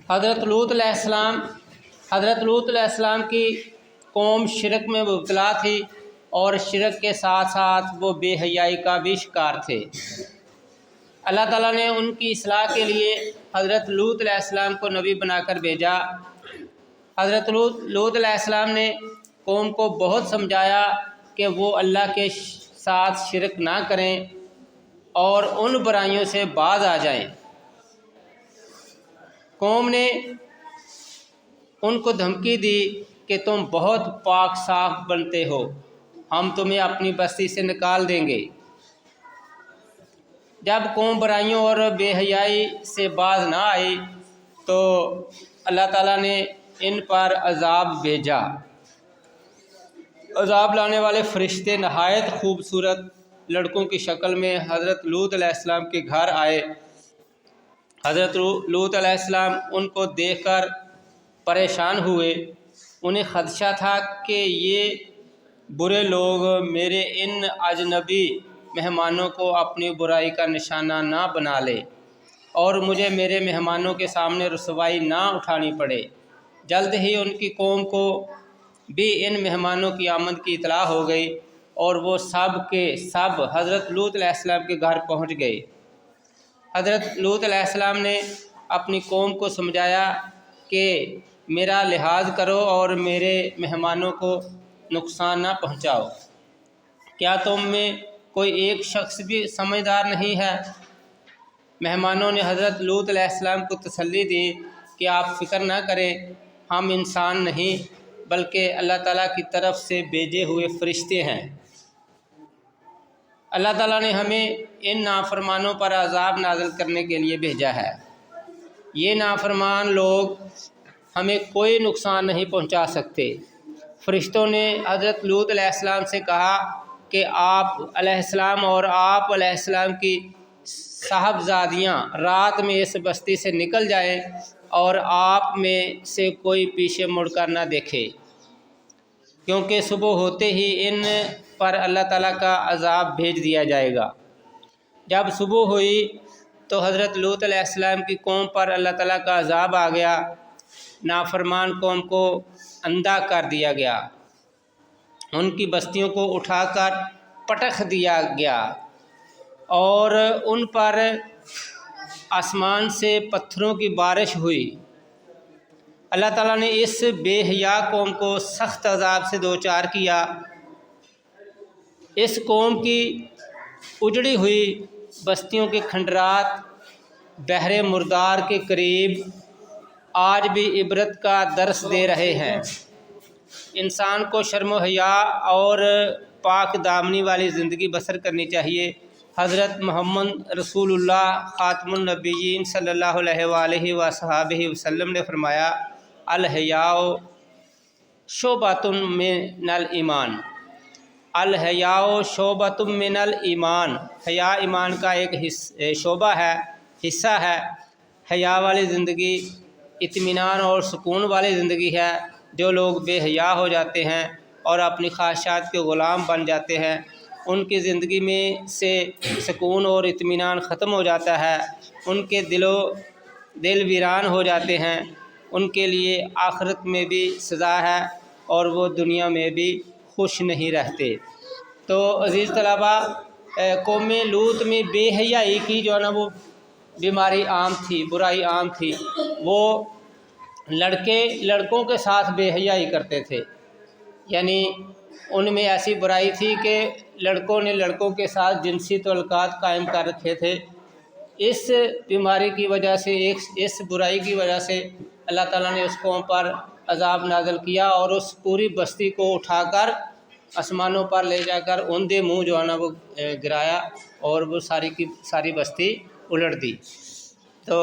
حضرت لوط علیہ السلام کی قوم شرک میں مبتلا تھی اور شرک کے ساتھ ساتھ وہ بے حیائی کا بھی شکار تھے۔ اللہ تعالیٰ نے ان کی اصلاح کے لیے حضرت لوط علیہ السلام کو نبی بنا کر بھیجا۔ حضرت لوط علیہ السلام نے قوم کو بہت سمجھایا کہ وہ اللہ کے ساتھ شرک نہ کریں اور ان برائیوں سے باز آ جائیں۔ قوم نے ان کو دھمکی دی کہ تم بہت پاک صاف بنتے ہو، ہم تمہیں اپنی بستی سے نکال دیں گے۔ جب قوم برائیوں اور بے حیائی سے باز نہ آئی تو اللہ تعالیٰ نے ان پر عذاب بھیجا۔ عذاب لانے والے فرشتے نہایت خوبصورت لڑکوں کی شکل میں حضرت لوط علیہ السلام کے گھر آئے۔ حضرت لوط علیہ السلام ان کو دیکھ کر پریشان ہوئے۔ انہیں خدشہ تھا کہ یہ برے لوگ میرے ان اجنبی مہمانوں کو اپنی برائی کا نشانہ نہ بنا لے اور مجھے میرے مہمانوں کے سامنے رسوائی نہ اٹھانی پڑے۔ جلد ہی ان کی قوم کو بھی ان مہمانوں کی آمد کی اطلاع ہو گئی اور وہ سب کے سب حضرت لوط علیہ السلام کے گھر پہنچ گئے۔ حضرت لوط علیہ السلام نے اپنی قوم کو سمجھایا کہ میرا لحاظ کرو اور میرے مہمانوں کو نقصان نہ پہنچاؤ۔ کیا تم میں کوئی ایک شخص بھی سمجھدار نہیں ہے؟ مہمانوں نے حضرت لوط علیہ السلام کو تسلی دی کہ آپ فکر نہ کریں، ہم انسان نہیں بلکہ اللہ تعالیٰ کی طرف سے بھیجے ہوئے فرشتے ہیں۔ اللہ تعالیٰ نے ہمیں ان نافرمانوں پر عذاب نازل کرنے کے لیے بھیجا ہے۔ یہ نافرمان لوگ ہمیں کوئی نقصان نہیں پہنچا سکتے۔ فرشتوں نے حضرت لوط علیہ السلام سے کہا کہ آپ علیہ السلام اور آپ علیہ السلام کی صاحبزادیاں رات میں اس بستی سے نکل جائیں اور آپ میں سے کوئی پیچھے مڑ کر نہ دیکھے، کیونکہ صبح ہوتے ہی ان پر اللہ تعالیٰ کا عذاب بھیج دیا جائے گا۔ جب صبح ہوئی تو حضرت لوط علیہ السلام کی قوم پر اللہ تعالیٰ کا عذاب آ گیا۔ نافرمان قوم کو اندھا کر دیا گیا، ان کی بستیوں کو اٹھا کر پٹخ دیا گیا اور ان پر آسمان سے پتھروں کی بارش ہوئی۔ اللہ تعالیٰ نے اس بے حیا قوم کو سخت عذاب سے دوچار کیا۔ اس قوم کی اجڑی ہوئی بستیوں کے کھنڈرات بحر مردار کے قریب آج بھی عبرت کا درس دے رہے ہیں۔ انسان کو شرم و حیا اور پاک دامنی والی زندگی بسر کرنی چاہیے۔ حضرت محمد رسول اللہ خاتم النبیین صلی اللہ علیہ وآلہ وصحبہ وسلم نے فرمایا، الحیاء شعبۃ من الایمان، الحیاء شعبۃ من الایمان، حیا ایمان کا ایک شعبہ ہے، حصہ ہے۔ حیا والی زندگی اطمینان اور سکون والی زندگی ہے۔ جو لوگ بے حیا ہو جاتے ہیں اور اپنی خواہشات کے غلام بن جاتے ہیں، ان کی زندگی میں سے سکون اور اطمینان ختم ہو جاتا ہے، ان کے دل ویران ہو جاتے ہیں، ان کے لیے آخرت میں بھی سزا ہے اور وہ دنیا میں بھی خوش نہیں رہتے۔ تو عزیز طلباء، قوم لوط میں بے حیائی کی جو ہے نا وہ بیماری عام تھی، برائی عام تھی۔ وہ لڑکوں کے ساتھ بے حیائی کرتے تھے، یعنی ان میں ایسی برائی تھی کہ لڑکوں نے لڑکوں کے ساتھ جنسی تعلقات قائم کر رکھے تھے۔ اس بیماری کی وجہ سے، اس برائی کی وجہ سے اللہ تعالیٰ نے اس قوم پر عذاب نازل کیا اور اس پوری بستی کو اٹھا کر آسمانوں پر لے جا کر اوندے منہ جو ہے نا وہ گرایا اور وہ ساری کی ساری بستی الٹ دی۔ تو